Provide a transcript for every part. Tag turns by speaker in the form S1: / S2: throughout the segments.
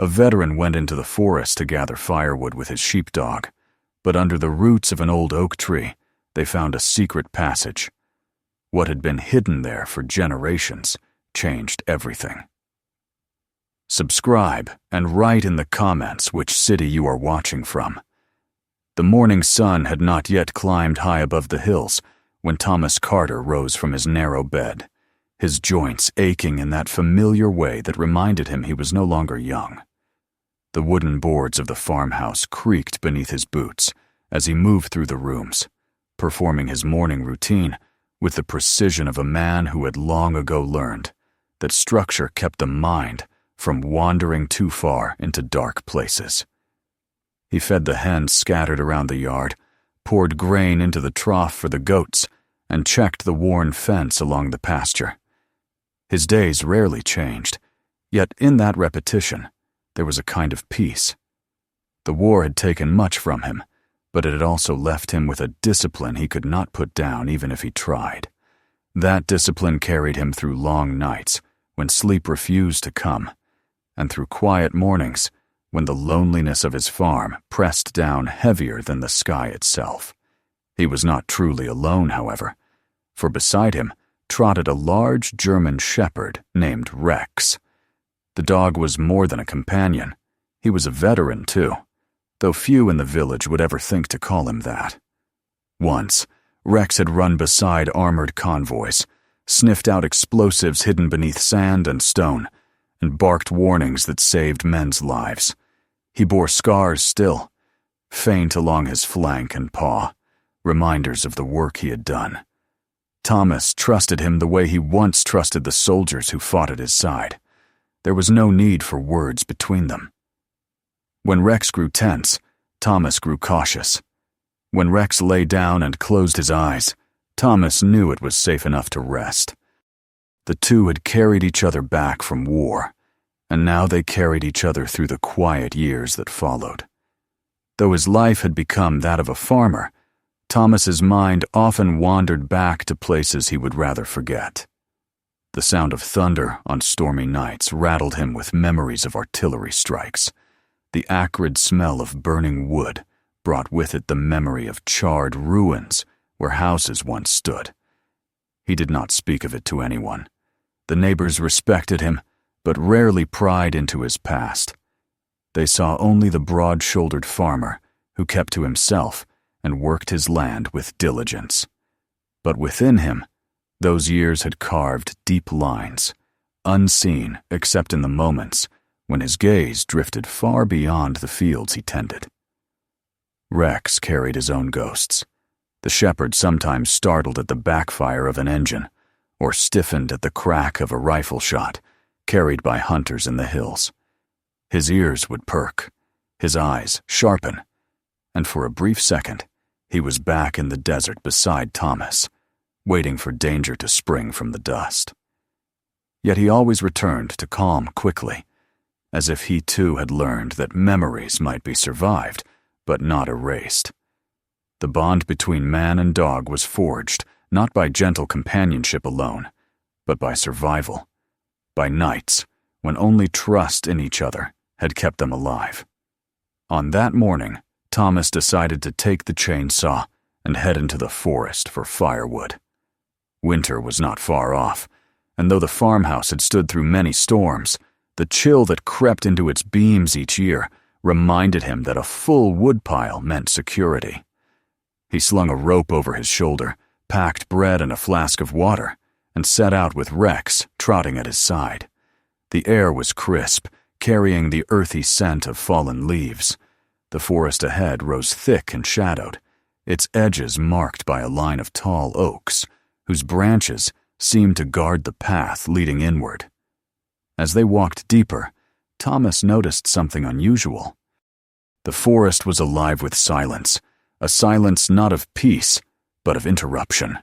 S1: A veteran went into the forest to gather firewood with his sheepdog, but under the roots of an old oak tree, they found a secret passage. What had been hidden there for generations changed everything. Subscribe and write in the comments which city you are watching from. The morning sun had not yet climbed high above the hills when Thomas Carter rose from his narrow bed, his joints aching in that familiar way that reminded him he was no longer young. The wooden boards of the farmhouse creaked beneath his boots as he moved through the rooms, performing his morning routine with the precision of a man who had long ago learned that structure kept the mind from wandering too far into dark places. He fed the hens scattered around the yard, poured grain into the trough for the goats, and checked the worn fence along the pasture. His days rarely changed, yet in that repetition, there was a kind of peace. The war had taken much from him, but it had also left him with a discipline he could not put down even if he tried. That discipline carried him through long nights when sleep refused to come, and through quiet mornings when the loneliness of his farm pressed down heavier than the sky itself. He was not truly alone, however, for beside him trotted a large German shepherd named Rex. The dog was more than a companion. He was a veteran, too, though few in the village would ever think to call him that. Once, Rex had run beside armored convoys, sniffed out explosives hidden beneath sand and stone, and barked warnings that saved men's lives. He bore scars still, faint along his flank and paw, reminders of the work he had done. Thomas trusted him the way he once trusted the soldiers who fought at his side. There was no need for words between them. When Rex grew tense, Thomas grew cautious. When Rex lay down and closed his eyes, Thomas knew it was safe enough to rest. The two had carried each other back from war, and now they carried each other through the quiet years that followed. Though his life had become that of a farmer, Thomas's mind often wandered back to places he would rather forget. The sound of thunder on stormy nights rattled him with memories of artillery strikes. The acrid smell of burning wood brought with it the memory of charred ruins where houses once stood. He did not speak of it to anyone. The neighbors respected him, but rarely pried into his past. They saw only the broad-shouldered farmer who kept to himself and worked his land with diligence. But within him, those years had carved deep lines, unseen except in the moments when his gaze drifted far beyond the fields he tended. Rex carried his own ghosts. The shepherd sometimes startled at the backfire of an engine, or stiffened at the crack of a rifle shot, carried by hunters in the hills. His ears would perk, his eyes sharpen, and for a brief second, he was back in the desert beside Thomas, waiting for danger to spring from the dust. Yet he always returned to calm quickly, as if he too had learned that memories might be survived, but not erased. The bond between man and dog was forged not by gentle companionship alone, but by survival, by nights when only trust in each other had kept them alive. On that morning, Thomas decided to take the chainsaw and head into the forest for firewood. Winter was not far off, and though the farmhouse had stood through many storms, the chill that crept into its beams each year reminded him that a full woodpile meant security. He slung a rope over his shoulder, packed bread and a flask of water, and set out with Rex trotting at his side. The air was crisp, carrying the earthy scent of fallen leaves. The forest ahead rose thick and shadowed, its edges marked by a line of tall oaks, whose branches seemed to guard the path leading inward. As they walked deeper, Thomas noticed something unusual. The forest was alive with silence, a silence not of peace, but of interruption.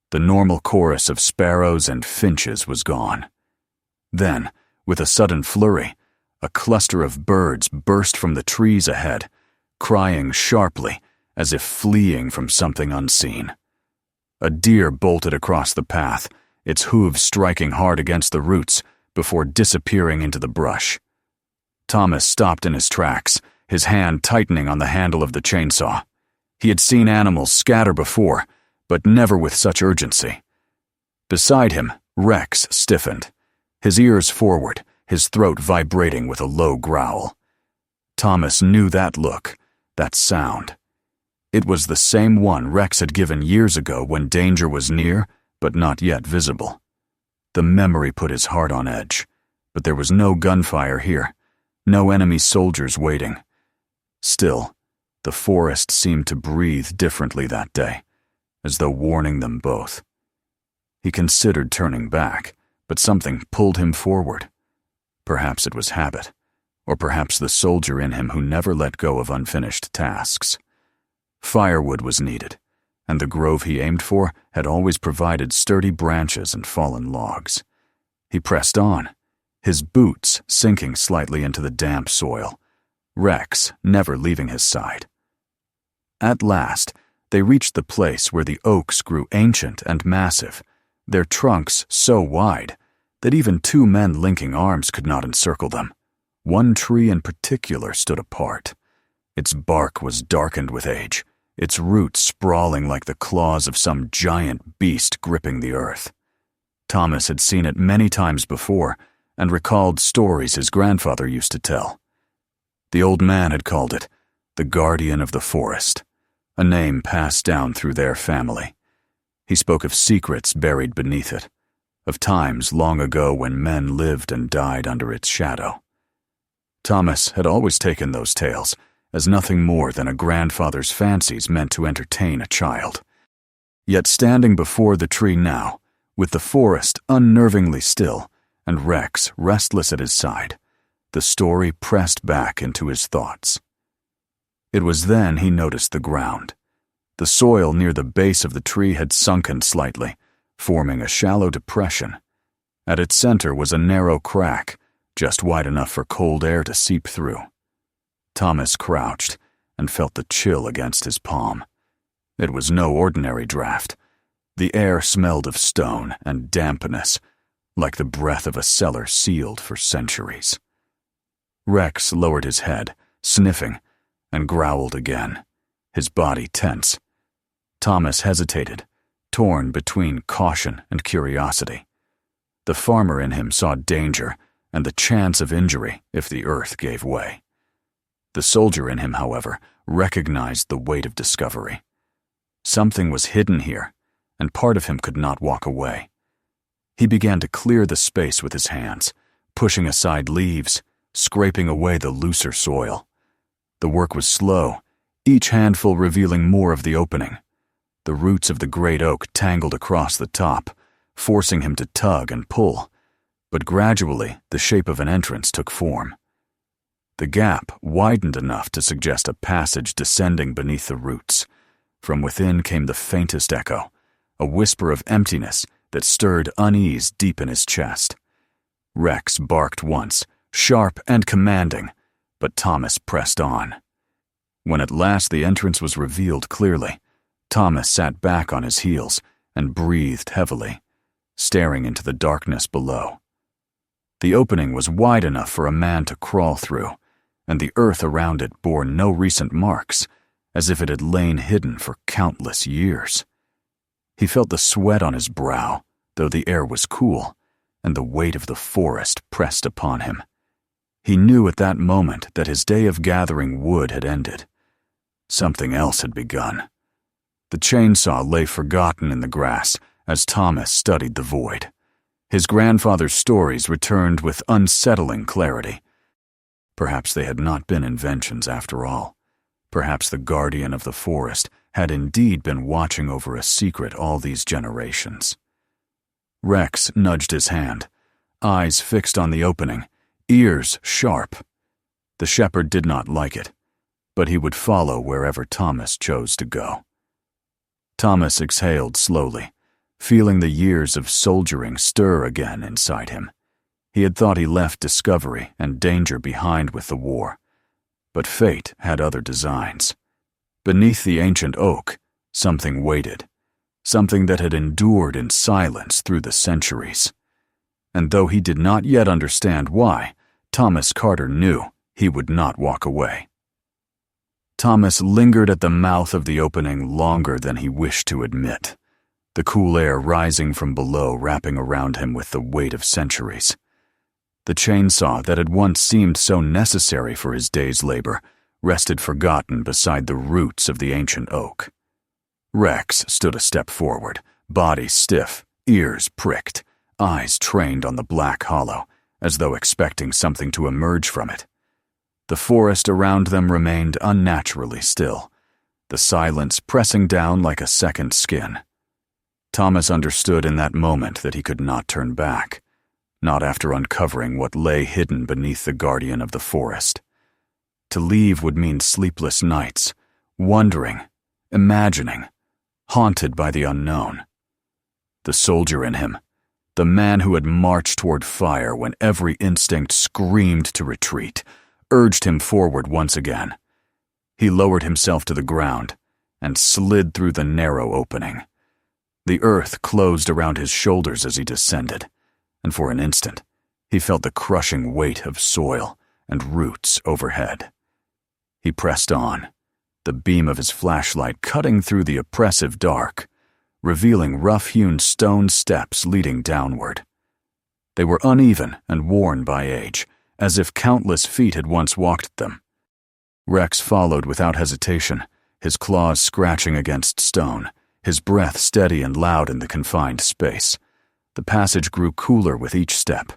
S1: The normal chorus of sparrows and finches was gone. Then, with a sudden flurry, a cluster of birds burst from the trees ahead, crying sharply as if fleeing from something unseen. A deer bolted across the path, its hooves striking hard against the roots before disappearing into the brush. Thomas stopped in his tracks, his hand tightening on the handle of the chainsaw. He had seen animals scatter before, but never with such urgency. Beside him, Rex stiffened, his ears forward, his throat vibrating with a low growl. Thomas knew that look, that sound. It was the same one Rex had given years ago when danger was near, but not yet visible. The memory put his heart on edge, but there was no gunfire here, no enemy soldiers waiting. Still, the forest seemed to breathe differently that day, as though warning them both. He considered turning back, but something pulled him forward. Perhaps it was habit, or perhaps the soldier in him who never let go of unfinished tasks. Firewood was needed, and the grove he aimed for had always provided sturdy branches and fallen logs. He pressed on, his boots sinking slightly into the damp soil, Rex never leaving his side. At last, they reached the place where the oaks grew ancient and massive, their trunks so wide that even two men linking arms could not encircle them. One tree in particular stood apart. Its bark was darkened with age, its roots sprawling like the claws of some giant beast gripping the earth. Thomas had seen it many times before and recalled stories his grandfather used to tell. The old man had called it the guardian of the forest, a name passed down through their family. He spoke of secrets buried beneath it, of times long ago when men lived and died under its shadow. Thomas had always taken those tales as nothing more than a grandfather's fancies meant to entertain a child. Yet standing before the tree now, with the forest unnervingly still and Rex restless at his side, the story pressed back into his thoughts. It was then he noticed the ground. The soil near the base of the tree had sunken slightly, forming a shallow depression. At its center was a narrow crack, just wide enough for cold air to seep through. Thomas crouched and felt the chill against his palm. It was no ordinary draft. The air smelled of stone and dampness, like the breath of a cellar sealed for centuries. Rex lowered his head, sniffing, and growled again, his body tense. Thomas hesitated, torn between caution and curiosity. The farmer in him saw danger and the chance of injury if the earth gave way. The soldier in him, however, recognized the weight of discovery. Something was hidden here, and part of him could not walk away. He began to clear the space with his hands, pushing aside leaves, scraping away the looser soil. The work was slow, each handful revealing more of the opening. The roots of the great oak tangled across the top, forcing him to tug and pull, but gradually the shape of an entrance took form. The gap widened enough to suggest a passage descending beneath the roots. From within came the faintest echo, a whisper of emptiness that stirred unease deep in his chest. Rex barked once, sharp and commanding, but Thomas pressed on. When at last the entrance was revealed clearly, Thomas sat back on his heels and breathed heavily, staring into the darkness below. The opening was wide enough for a man to crawl through, and the earth around it bore no recent marks, as if it had lain hidden for countless years. He felt the sweat on his brow, though the air was cool, and the weight of the forest pressed upon him. He knew at that moment that his day of gathering wood had ended. Something else had begun. The chainsaw lay forgotten in the grass as Thomas studied the void. His grandfather's stories returned with unsettling clarity. Perhaps they had not been inventions after all. Perhaps the guardian of the forest had indeed been watching over a secret all these generations. Rex nudged his hand, eyes fixed on the opening, ears sharp. The shepherd did not like it, but he would follow wherever Thomas chose to go. Thomas exhaled slowly, feeling the years of soldiering stir again inside him. He had thought he left discovery and danger behind with the war, but fate had other designs. Beneath the ancient oak, something waited, something that had endured in silence through the centuries. And though he did not yet understand why, Thomas Carter knew he would not walk away. Thomas lingered at the mouth of the opening longer than he wished to admit, the cool air rising from below wrapping around him with the weight of centuries. The chainsaw that had once seemed so necessary for his day's labor rested forgotten beside the roots of the ancient oak. Rex stood a step forward, body stiff, ears pricked, eyes trained on the black hollow, as though expecting something to emerge from it. The forest around them remained unnaturally still, the silence pressing down like a second skin. Thomas understood in that moment that he could not turn back, not after uncovering what lay hidden beneath the guardian of the forest. To leave would mean sleepless nights, wondering, imagining, haunted by the unknown. The soldier in him, the man who had marched toward fire when every instinct screamed to retreat, urged him forward once again. He lowered himself to the ground and slid through the narrow opening. The earth closed around his shoulders as he descended, and for an instant, he felt the crushing weight of soil and roots overhead. He pressed on, the beam of his flashlight cutting through the oppressive dark, revealing rough-hewn stone steps leading downward. They were uneven and worn by age, as if countless feet had once walked them. Rex followed without hesitation, his claws scratching against stone, his breath steady and loud in the confined space. The passage grew cooler with each step,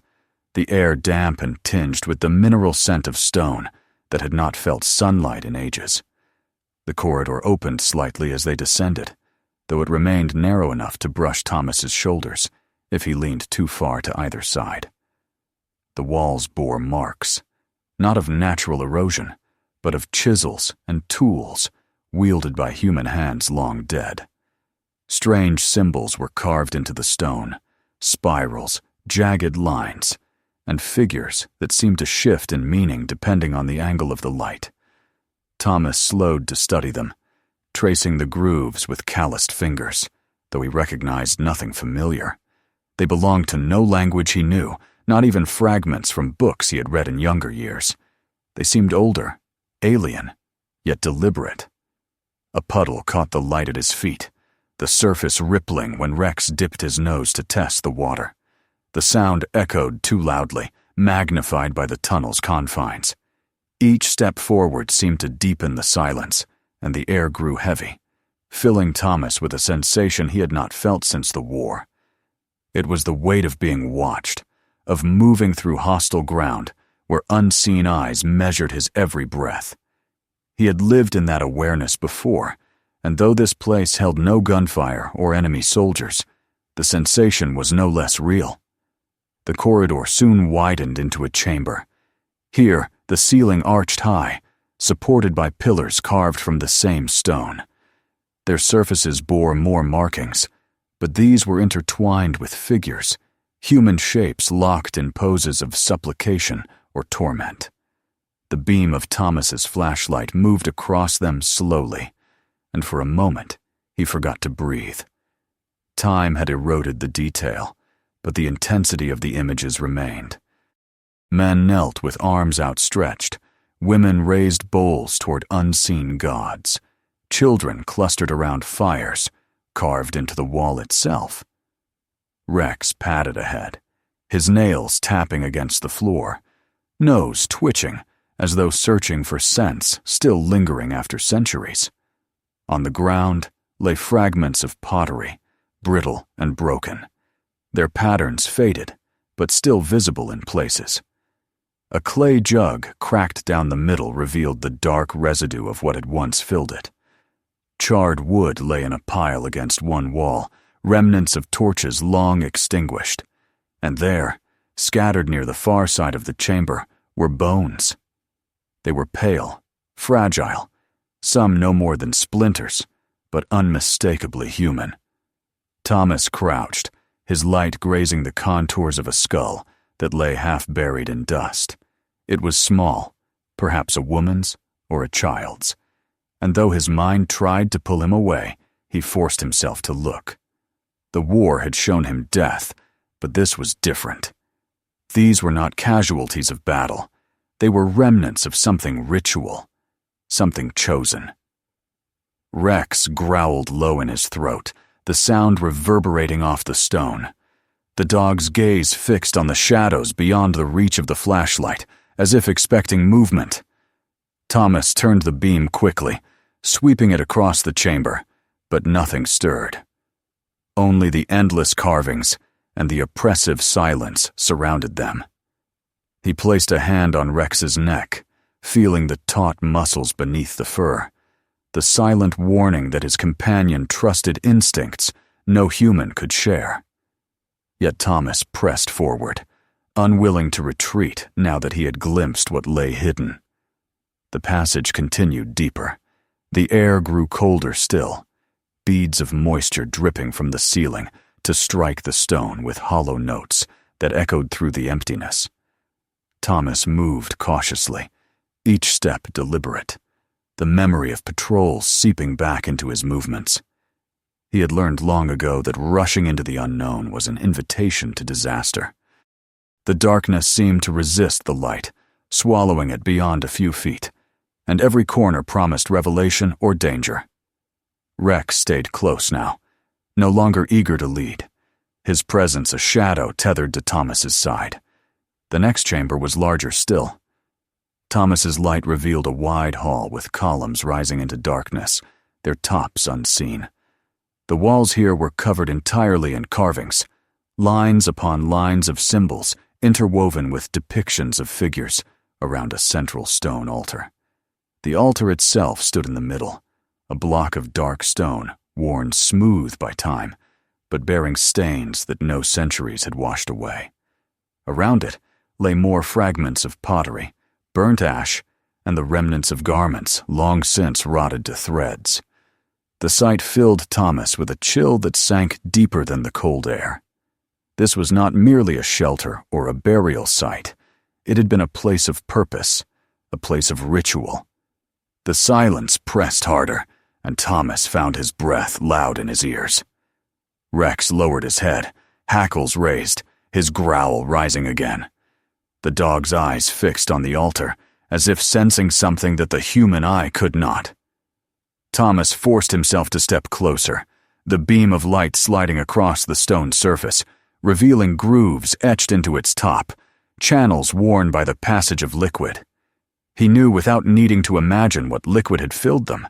S1: the air damp and tinged with the mineral scent of stone that had not felt sunlight in ages. The corridor opened slightly as they descended, though it remained narrow enough to brush Thomas's shoulders if he leaned too far to either side. The walls bore marks, not of natural erosion, but of chisels and tools wielded by human hands long dead. Strange symbols were carved into the stone, spirals, jagged lines, and figures that seemed to shift in meaning depending on the angle of the light. Thomas slowed to study them, tracing the grooves with calloused fingers, though he recognized nothing familiar. They belonged to no language he knew, not even fragments from books he had read in younger years. They seemed older, alien, yet deliberate. A puddle caught the light at his feet, the surface rippling when Rex dipped his nose to test the water. The sound echoed too loudly, magnified by the tunnel's confines. Each step forward seemed to deepen the silence, and the air grew heavy, filling Thomas with a sensation he had not felt since the war. It was the weight of being watched, of moving through hostile ground where unseen eyes measured his every breath. He had lived in that awareness before, and though this place held no gunfire or enemy soldiers, the sensation was no less real. The corridor soon widened into a chamber. Here, the ceiling arched high, supported by pillars carved from the same stone. Their surfaces bore more markings, but these were intertwined with figures, human shapes locked in poses of supplication or torment. The beam of Thomas's flashlight moved across them slowly, and for a moment he forgot to breathe. Time had eroded the detail, but the intensity of the images remained. Men knelt with arms outstretched, women raised bowls toward unseen gods, children clustered around fires carved into the wall itself. Rex padded ahead, his nails tapping against the floor, nose twitching as though searching for scents still lingering after centuries. On the ground lay fragments of pottery, brittle and broken, their patterns faded, but still visible in places. A clay jug cracked down the middle revealed the dark residue of what had once filled it. Charred wood lay in a pile against one wall, remnants of torches long extinguished, and there, scattered near the far side of the chamber, were bones. They were pale, fragile, some no more than splinters, but unmistakably human. Thomas crouched, his light grazing the contours of a skull that lay half-buried in dust. It was small, perhaps a woman's or a child's, and though his mind tried to pull him away, he forced himself to look. The war had shown him death, but this was different. These were not casualties of battle. They were remnants of something ritual, something chosen. Rex growled low in his throat, the sound reverberating off the stone. The dog's gaze fixed on the shadows beyond the reach of the flashlight, as if expecting movement. Thomas turned the beam quickly, sweeping it across the chamber, but nothing stirred. Only the endless carvings and the oppressive silence surrounded them. He placed a hand on Rex's neck, feeling the taut muscles beneath the fur, the silent warning that his companion trusted instincts no human could share. Yet Thomas pressed forward, unwilling to retreat now that he had glimpsed what lay hidden. The passage continued deeper. The air grew colder still, beads of moisture dripping from the ceiling to strike the stone with hollow notes that echoed through the emptiness. Thomas moved cautiously, each step deliberate, the memory of patrols seeping back into his movements. He had learned long ago that rushing into the unknown was an invitation to disaster. The darkness seemed to resist the light, swallowing it beyond a few feet, and every corner promised revelation or danger. Rex stayed close now, no longer eager to lead, his presence a shadow tethered to Thomas's side. The next chamber was larger still. Thomas's light revealed a wide hall with columns rising into darkness, their tops unseen. The walls here were covered entirely in carvings, lines upon lines of symbols interwoven with depictions of figures around a central stone altar. The altar itself stood in the middle, a block of dark stone worn smooth by time, but bearing stains that no centuries had washed away. Around it lay more fragments of pottery, burnt ash, and the remnants of garments long since rotted to threads. The sight filled Thomas with a chill that sank deeper than the cold air. This was not merely a shelter or a burial site. It had been a place of purpose, a place of ritual. The silence pressed harder, and Thomas found his breath loud in his ears. Rex lowered his head, hackles raised, his growl rising again. The dog's eyes fixed on the altar, as if sensing something that the human eye could not. Thomas forced himself to step closer, the beam of light sliding across the stone surface, revealing grooves etched into its top, channels worn by the passage of liquid. He knew without needing to imagine what liquid had filled them.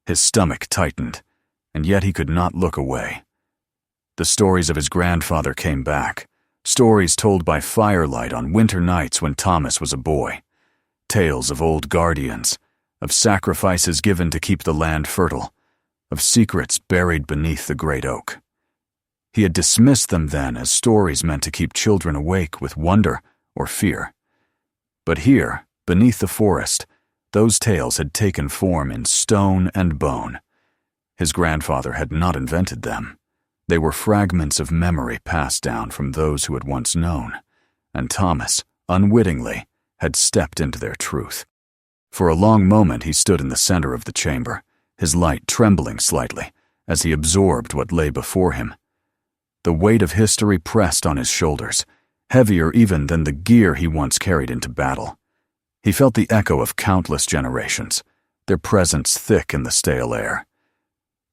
S1: His stomach tightened, and yet he could not look away. The stories of his grandfather came back, stories told by firelight on winter nights when Thomas was a boy, tales of old guardians, of sacrifices given to keep the land fertile, of secrets buried beneath the great oak. He had dismissed them then as stories meant to keep children awake with wonder or fear. But here, beneath the forest, those tales had taken form in stone and bone. His grandfather had not invented them. They were fragments of memory passed down from those who had once known, and Thomas, unwittingly, had stepped into their truth. For a long moment he stood in the center of the chamber, his light trembling slightly as he absorbed what lay before him. The weight of history pressed on his shoulders, heavier even than the gear he once carried into battle. He felt the echo of countless generations, their presence thick in the stale air.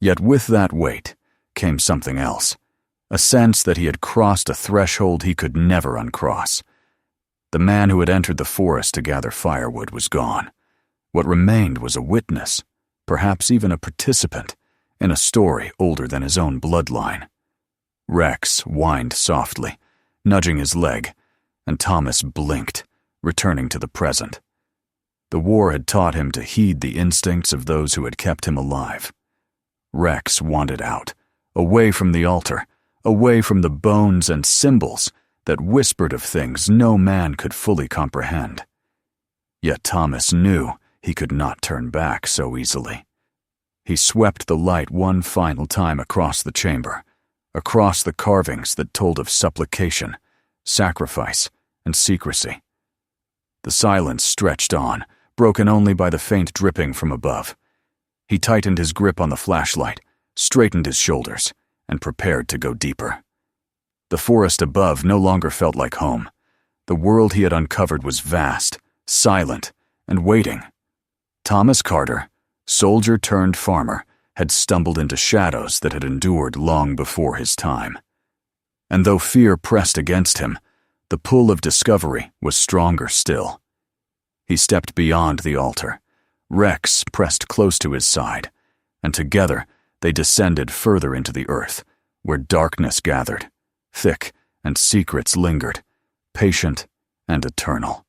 S1: Yet with that weight came something else, a sense that he had crossed a threshold he could never uncross. The man who had entered the forest to gather firewood was gone. What remained was a witness, perhaps even a participant, in a story older than his own bloodline. Rex whined softly, nudging his leg, and Thomas blinked, returning to the present. The war had taught him to heed the instincts of those who had kept him alive. Rex wanted out, away from the altar, away from the bones and symbols that whispered of things no man could fully comprehend. Yet Thomas knew he could not turn back so easily. He swept the light one final time across the chamber, across the carvings that told of supplication, sacrifice, and secrecy. The silence stretched on, broken only by the faint dripping from above. He tightened his grip on the flashlight, straightened his shoulders, and prepared to go deeper. The forest above no longer felt like home. The world he had uncovered was vast, silent, and waiting. Thomas Carter, soldier turned farmer, had stumbled into shadows that had endured long before his time. And though fear pressed against him, the pull of discovery was stronger still. He stepped beyond the altar. Rex pressed close to his side, and together they descended further into the earth, where darkness gathered, thick and secrets lingered, patient and eternal.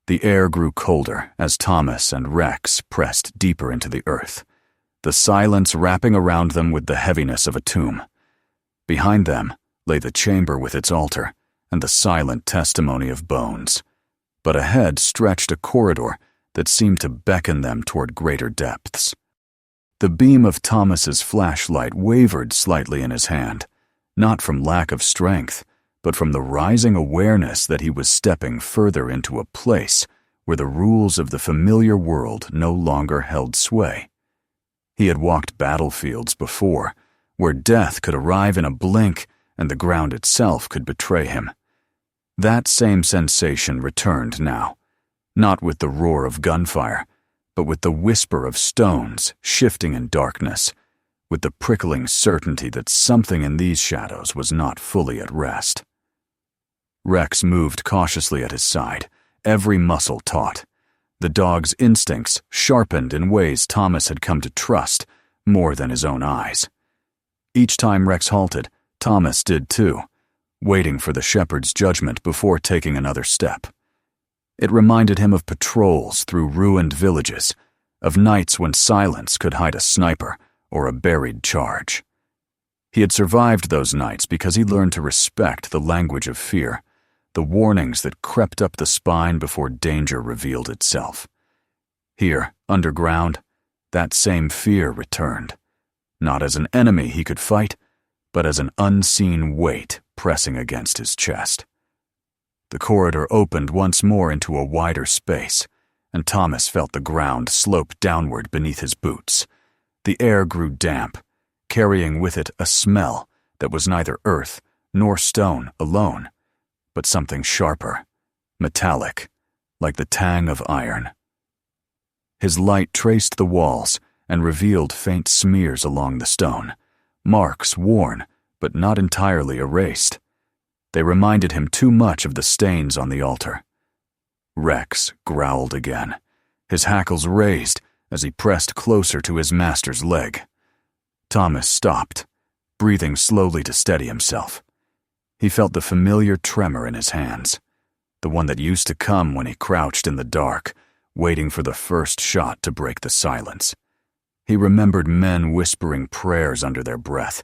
S1: The air grew colder as Thomas and Rex pressed deeper into the earth, the silence wrapping around them with the heaviness of a tomb. Behind them lay the chamber with its altar and the silent testimony of bones, but ahead stretched a corridor that seemed to beckon them toward greater depths. The beam of Thomas's flashlight wavered slightly in his hand, not from lack of strength, but from the rising awareness that he was stepping further into a place where the rules of the familiar world no longer held sway. He had walked battlefields before, where death could arrive in a blink and the ground itself could betray him. That same sensation returned now, not with the roar of gunfire, but with the whisper of stones shifting in darkness, with the prickling certainty that something in these shadows was not fully at rest. Rex moved cautiously at his side, every muscle taut. The dog's instincts sharpened in ways Thomas had come to trust more than his own eyes. Each time Rex halted, Thomas did too, waiting for the shepherd's judgment before taking another step. It reminded him of patrols through ruined villages, of nights when silence could hide a sniper or a buried charge. He had survived those nights because he learned to respect the language of fear, the warnings that crept up the spine before danger revealed itself. Here, underground, that same fear returned, not as an enemy he could fight, but as an unseen weight pressing against his chest. The corridor opened once more into a wider space, and Thomas felt the ground slope downward beneath his boots. The air grew damp, carrying with it a smell that was neither earth nor stone alone, but something sharper, metallic, like the tang of iron. His light traced the walls and revealed faint smears along the stone, marks worn but not entirely erased. They reminded him too much of the stains on the altar. Rex growled again, his hackles raised as he pressed closer to his master's leg. Thomas stopped, breathing slowly to steady himself. He felt the familiar tremor in his hands, the one that used to come when he crouched in the dark, waiting for the first shot to break the silence. He remembered men whispering prayers under their breath,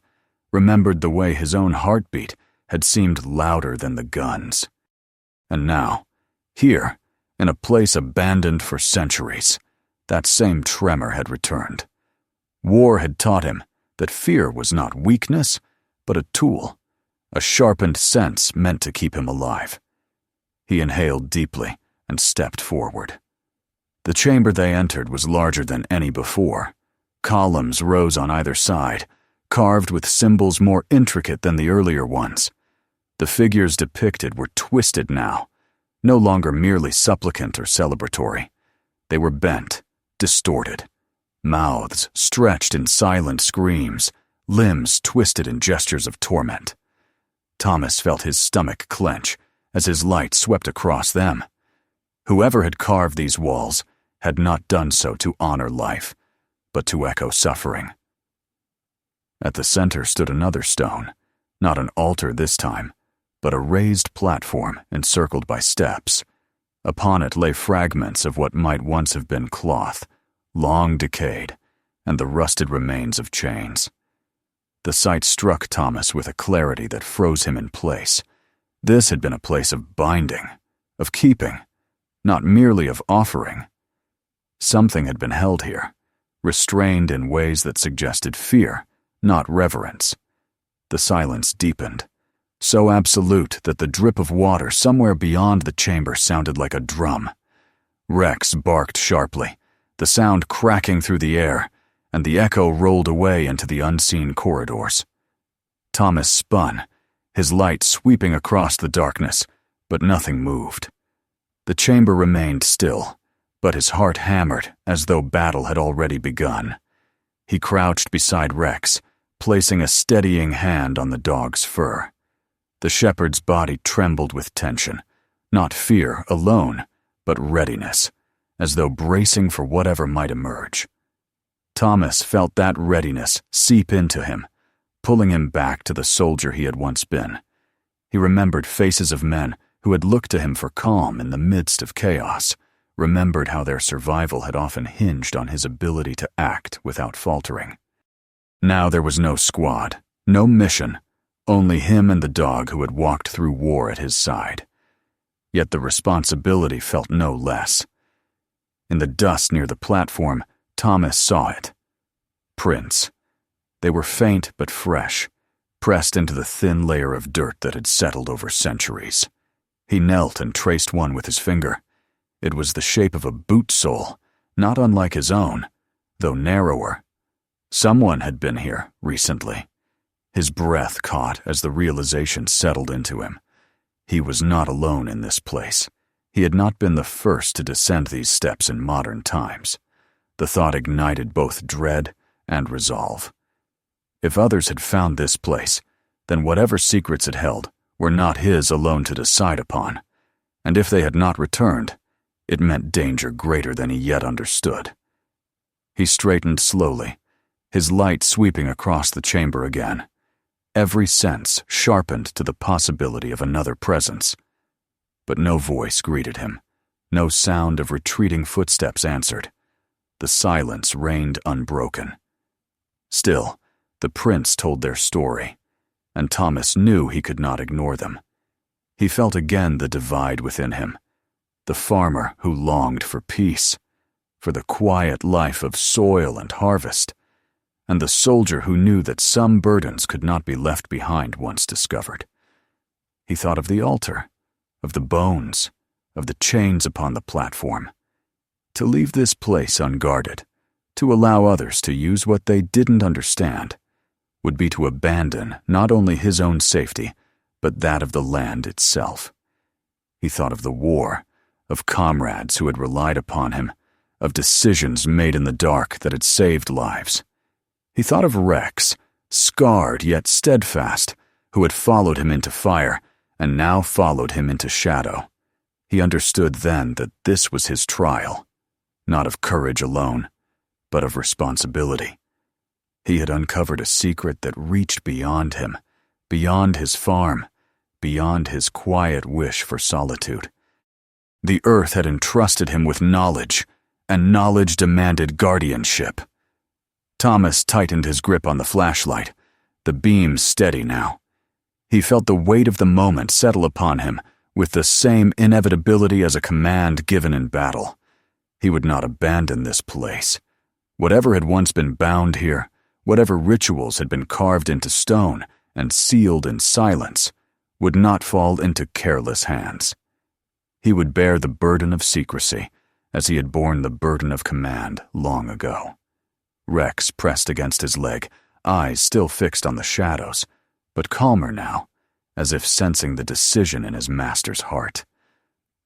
S1: remembered the way his own heartbeat had seemed louder than the guns. And now, here, in a place abandoned for centuries, that same tremor had returned. War had taught him that fear was not weakness, but a tool, a sharpened sense meant to keep him alive. He inhaled deeply and stepped forward. The chamber they entered was larger than any before. Columns rose on either side, carved with symbols more intricate than the earlier ones. The figures depicted were twisted now, no longer merely supplicant or celebratory. They were bent, distorted, mouths stretched in silent screams, limbs twisted in gestures of torment. Thomas felt his stomach clench as his light swept across them. Whoever had carved these walls had not done so to honor life, but to echo suffering. At the center stood another stone, not an altar this time, but a raised platform encircled by steps. Upon it lay fragments of what might once have been cloth, long decayed, and the rusted remains of chains. The sight struck Thomas with a clarity that froze him in place. This had been a place of binding, of keeping, not merely of offering. Something had been held here, restrained in ways that suggested fear, not reverence. The silence deepened, so absolute that the drip of water somewhere beyond the chamber sounded like a drum. Rex barked sharply, the sound cracking through the air, and the echo rolled away into the unseen corridors. Thomas spun, his light sweeping across the darkness, but nothing moved. The chamber remained still, but his heart hammered as though battle had already begun. He crouched beside Rex, placing a steadying hand on the dog's fur. The shepherd's body trembled with tension, not fear alone, but readiness, as though bracing for whatever might emerge. Thomas felt that readiness seep into him, pulling him back to the soldier he had once been. He remembered faces of men who had looked to him for calm in the midst of chaos, remembered how their survival had often hinged on his ability to act without faltering. Now there was no squad, no mission, only him and the dog who had walked through war at his side. Yet the responsibility felt no less. In the dust near the platform, Thomas saw it. Prints. They were faint but fresh, pressed into the thin layer of dirt that had settled over centuries. He knelt and traced one with his finger. It was the shape of a boot sole, not unlike his own, though narrower. Someone had been here recently. His breath caught as the realization settled into him. He was not alone in this place. He had not been the first to descend these steps in modern times. The thought ignited both dread and resolve. If others had found this place, then whatever secrets it held were not his alone to decide upon, and if they had not returned, it meant danger greater than he yet understood. He straightened slowly, his light sweeping across the chamber again, every sense sharpened to the possibility of another presence. But no voice greeted him, no sound of retreating footsteps answered. The silence reigned unbroken. Still, the prints told their story, and Thomas knew he could not ignore them. He felt again the divide within him, the farmer who longed for peace, for the quiet life of soil and harvest, and the soldier who knew that some burdens could not be left behind once discovered. He thought of the altar, of the bones, of the chains upon the platform. To leave this place unguarded, to allow others to use what they didn't understand, would be to abandon not only his own safety, but that of the land itself. He thought of the war, of comrades who had relied upon him, of decisions made in the dark that had saved lives. He thought of Rex, scarred yet steadfast, who had followed him into fire and now followed him into shadow. He understood then that this was his trial, not of courage alone, but of responsibility. He had uncovered a secret that reached beyond him, beyond his farm, beyond his quiet wish for solitude. The earth had entrusted him with knowledge, and knowledge demanded guardianship. Thomas tightened his grip on the flashlight, the beam steady now. He felt the weight of the moment settle upon him with the same inevitability as a command given in battle. He would not abandon this place. Whatever had once been bound here, whatever rituals had been carved into stone and sealed in silence, would not fall into careless hands. He would bear the burden of secrecy, as he had borne the burden of command long ago. Rex pressed against his leg, eyes still fixed on the shadows, but calmer now, as if sensing the decision in his master's heart.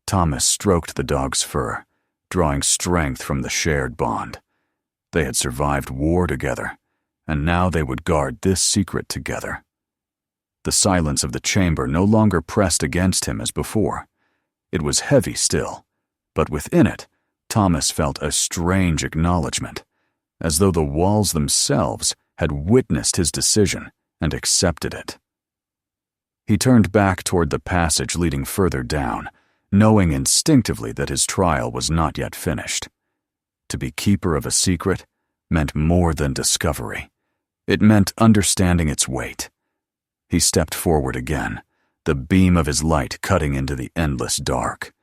S1: Thomas stroked the dog's fur, drawing strength from the shared bond. They had survived war together, and now they would guard this secret together. The silence of the chamber no longer pressed against him as before. It was heavy still, but within it, Thomas felt a strange acknowledgement, as though the walls themselves had witnessed his decision and accepted it. He turned back toward the passage leading further down, knowing instinctively that his trial was not yet finished. To be keeper of a secret meant more than discovery. It meant understanding its weight. He stepped forward again, the beam of his light cutting into the endless dark,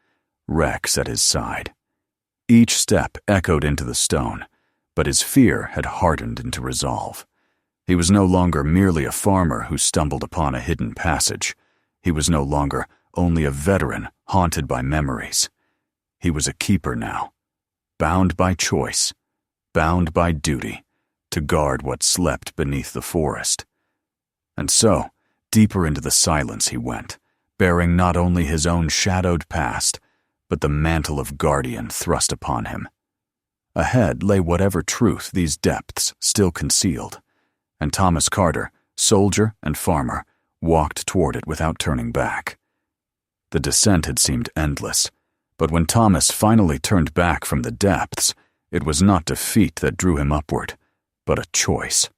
S1: Rex at his side. Each step echoed into the stone, but his fear had hardened into resolve. He was no longer merely a farmer who stumbled upon a hidden passage. He was no longer only a veteran haunted by memories. He was a keeper now, bound by choice, bound by duty, to guard what slept beneath the forest. And so, deeper into the silence he went, bearing not only his own shadowed past, but the mantle of guardian thrust upon him. Ahead lay whatever truth these depths still concealed, and Thomas Carter, soldier and farmer, walked toward it without turning back. The descent had seemed endless, but when Thomas finally turned back from the depths, it was not defeat that drew him upward, but a choice.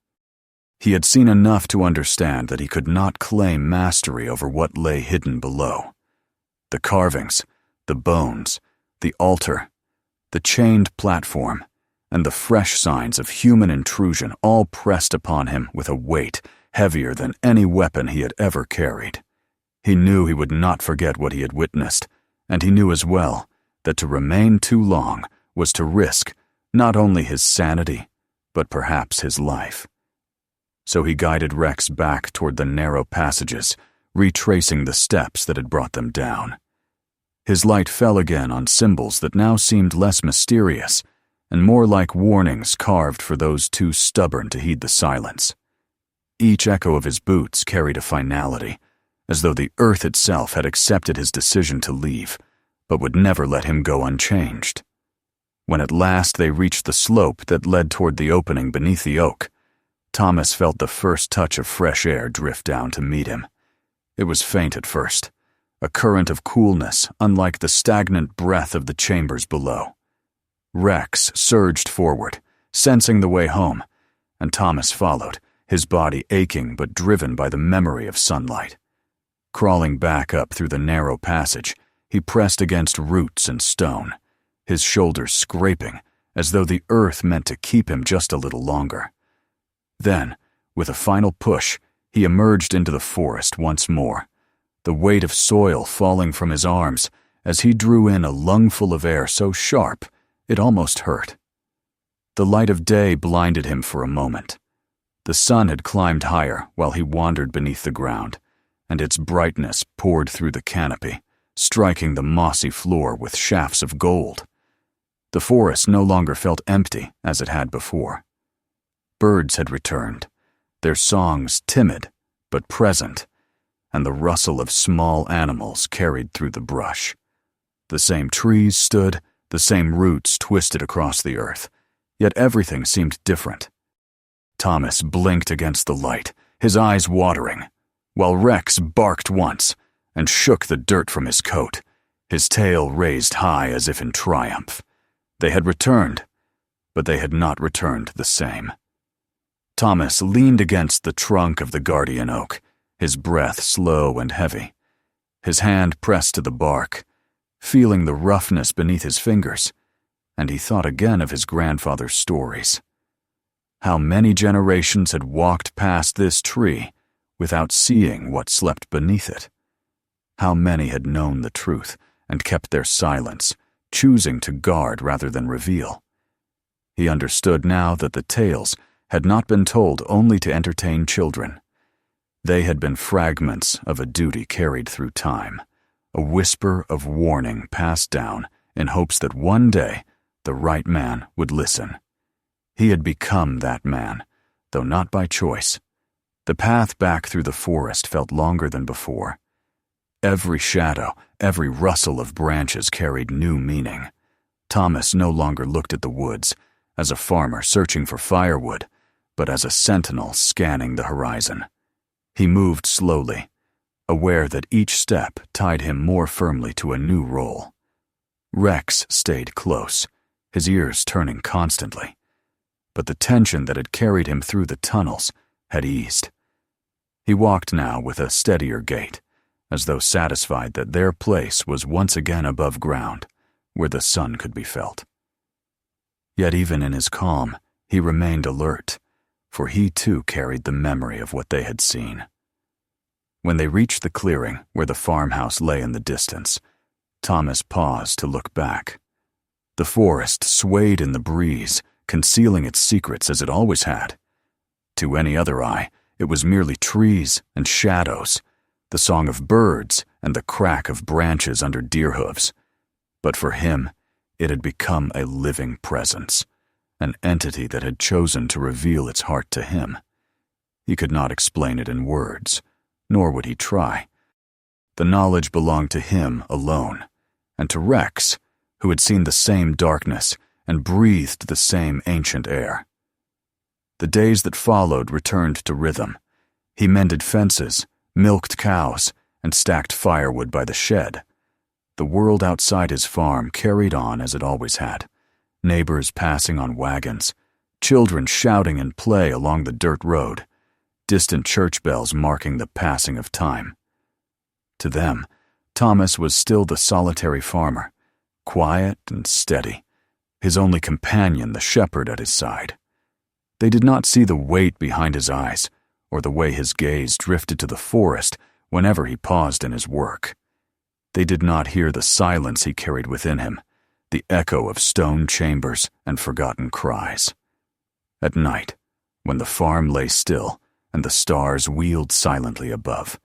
S1: He had seen enough to understand that he could not claim mastery over what lay hidden below. The carvings, the bones, the altar, the chained platform, and the fresh signs of human intrusion all pressed upon him with a weight heavier than any weapon he had ever carried. He knew he would not forget what he had witnessed, and he knew as well that to remain too long was to risk not only his sanity, but perhaps his life. So he guided Rex back toward the narrow passages, retracing the steps that had brought them down. His light fell again on symbols that now seemed less mysterious and more like warnings carved for those too stubborn to heed the silence. Each echo of his boots carried a finality, as though the earth itself had accepted his decision to leave, but would never let him go unchanged. When at last they reached the slope that led toward the opening beneath the oak, Thomas felt the first touch of fresh air drift down to meet him. It was faint at first, a current of coolness unlike the stagnant breath of the chambers below. Rex surged forward, sensing the way home, and Thomas followed, his body aching but driven by the memory of sunlight. Crawling back up through the narrow passage, he pressed against roots and stone, his shoulders scraping as though the earth meant to keep him just a little longer. Then, with a final push, he emerged into the forest once more, the weight of soil falling from his arms as he drew in a lungful of air so sharp it almost hurt. The light of day blinded him for a moment. The sun had climbed higher while he wandered beneath the ground, and its brightness poured through the canopy, striking the mossy floor with shafts of gold. The forest no longer felt empty as it had before. Birds had returned, their songs timid but present, and the rustle of small animals carried through the brush. The same trees stood, the same roots twisted across the earth, yet everything seemed different. Thomas blinked against the light, his eyes watering, while Rex barked once and shook the dirt from his coat, his tail raised high as if in triumph. They had returned, but they had not returned the same. Thomas leaned against the trunk of the guardian oak, his breath slow and heavy, his hand pressed to the bark, feeling the roughness beneath his fingers, and he thought again of his grandfather's stories. How many generations had walked past this tree without seeing what slept beneath it? How many had known the truth and kept their silence, choosing to guard rather than reveal? He understood now that the tales had not been told only to entertain children. They had been fragments of a duty carried through time, a whisper of warning passed down in hopes that one day the right man would listen. He had become that man, though not by choice. The path back through the forest felt longer than before. Every shadow, every rustle of branches carried new meaning. Thomas no longer looked at the woods as a farmer searching for firewood, but as a sentinel scanning the horizon. He moved slowly, aware that each step tied him more firmly to a new role. Rex stayed close, his ears turning constantly, but the tension that had carried him through the tunnels had eased. He walked now with a steadier gait, as though satisfied that their place was once again above ground, where the sun could be felt. Yet even in his calm, he remained alert, for he too carried the memory of what they had seen. When they reached the clearing where the farmhouse lay in the distance, Thomas paused to look back. The forest swayed in the breeze, concealing its secrets as it always had. To any other eye, it was merely trees and shadows, the song of birds and the crack of branches under deer hooves. But for him, it had become a living presence, an entity that had chosen to reveal its heart to him. He could not explain it in words, nor would he try. The knowledge belonged to him alone, and to Rex, who had seen the same darkness and breathed the same ancient air. The days that followed returned to rhythm. He mended fences, milked cows, and stacked firewood by the shed. The world outside his farm carried on as it always had, neighbors passing on wagons, children shouting in play along the dirt road, distant church bells marking the passing of time. To them, Thomas was still the solitary farmer, quiet and steady, his only companion the shepherd at his side. They did not see the weight behind his eyes, or the way his gaze drifted to the forest whenever he paused in his work. They did not hear the silence he carried within him, the echo of stone chambers and forgotten cries. At night, when the farm lay still and the stars wheeled silently above,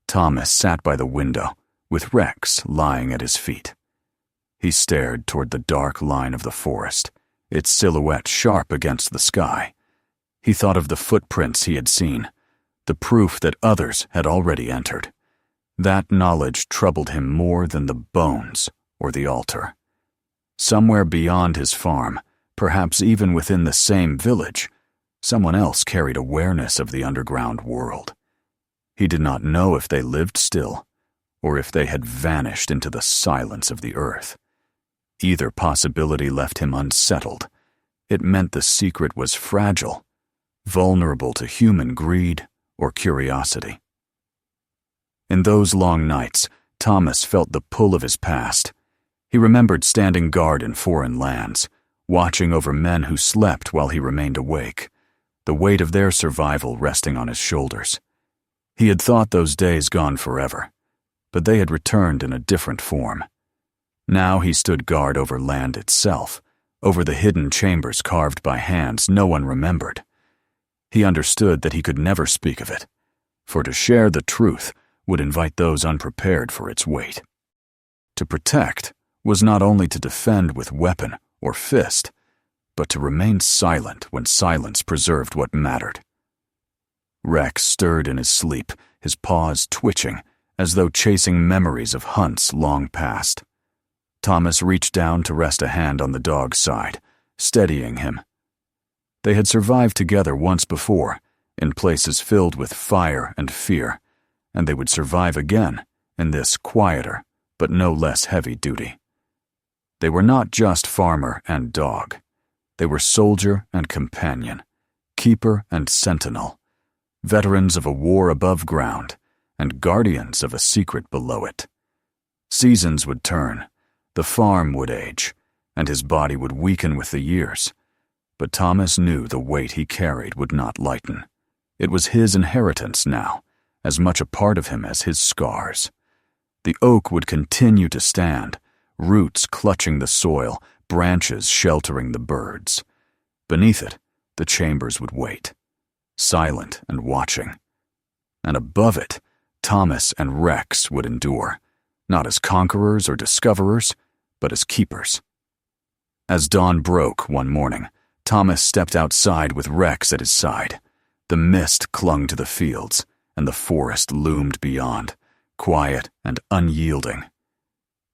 S1: Thomas sat by the window, with Rex lying at his feet. He stared toward the dark line of the forest, its silhouette sharp against the sky. He thought of the footprints he had seen, the proof that others had already entered. That knowledge troubled him more than the bones or the altar. Somewhere beyond his farm, perhaps even within the same village, someone else carried awareness of the underground world. He did not know if they lived still, or if they had vanished into the silence of the earth. Either possibility left him unsettled. It meant the secret was fragile, vulnerable to human greed or curiosity. In those long nights, Thomas felt the pull of his past. He remembered standing guard in foreign lands, watching over men who slept while he remained awake, the weight of their survival resting on his shoulders. He had thought those days gone forever, but they had returned in a different form. Now he stood guard over land itself, over the hidden chambers carved by hands no one remembered. He understood that he could never speak of it, for to share the truth would invite those unprepared for its weight. To protect was not only to defend with weapon or fist, but to remain silent when silence preserved what mattered. Rex stirred in his sleep, his paws twitching, as though chasing memories of hunts long past. Thomas reached down to rest a hand on the dog's side, steadying him. They had survived together once before, in places filled with fire and fear, and they would survive again in this quieter, but no less heavy duty. They were not just farmer and dog. They were soldier and companion, keeper and sentinel, veterans of a war above ground, and guardians of a secret below it. Seasons would turn, the farm would age, and his body would weaken with the years. But Thomas knew the weight he carried would not lighten. It was his inheritance now, as much a part of him as his scars. The oak would continue to stand, roots clutching the soil, branches sheltering the birds. Beneath it, the chambers would wait, silent and watching. And above it, Thomas and Rex would endure, not as conquerors or discoverers, but as keepers. As dawn broke one morning, Thomas stepped outside with Rex at his side. The mist clung to the fields, and the forest loomed beyond, quiet and unyielding.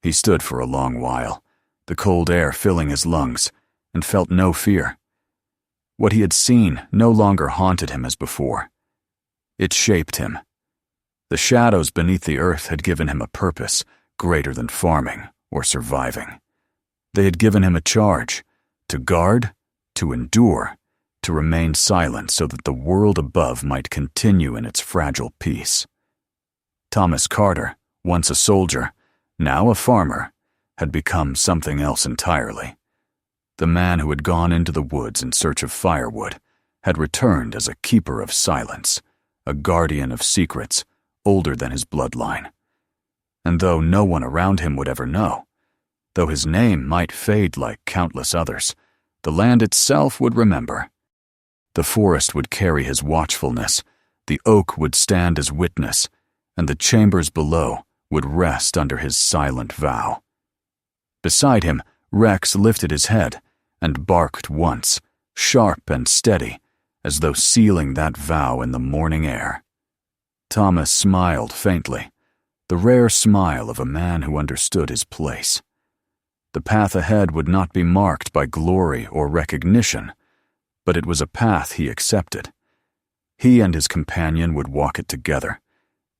S1: He stood for a long while, the cold air filling his lungs, and felt no fear. What he had seen no longer haunted him as before. It shaped him. The shadows beneath the earth had given him a purpose greater than farming or surviving. They had given him a charge, to guard, to endure, to remain silent so that the world above might continue in its fragile peace. Thomas Carter, once a soldier, now a farmer, had become something else entirely. The man who had gone into the woods in search of firewood had returned as a keeper of silence, a guardian of secrets, older than his bloodline. And though no one around him would ever know, though his name might fade like countless others, the land itself would remember. The forest would carry his watchfulness, the oak would stand as witness, and the chambers below would rest under his silent vow. Beside him, Rex lifted his head and barked once, sharp and steady, as though sealing that vow in the morning air. Thomas smiled faintly, the rare smile of a man who understood his place. The path ahead would not be marked by glory or recognition, but it was a path he accepted. He and his companion would walk it together,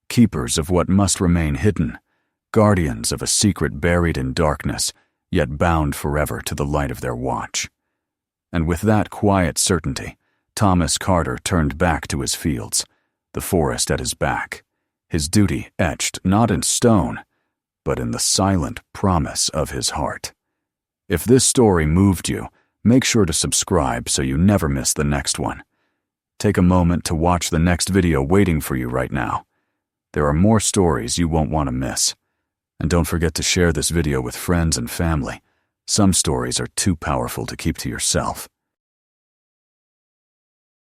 S1: keepers of what must remain hidden, guardians of a secret buried in darkness, yet bound forever to the light of their watch. And with that quiet certainty, Thomas Carter turned back to his fields, the forest at his back, his duty etched not in stone, but in the silent promise of his heart. If this story moved you, make sure to subscribe so you never miss the next one. Take a moment to watch the next video waiting for you right now. There are more stories you won't want to miss. And don't forget to share this video with friends and family. Some stories are too powerful to keep to yourself.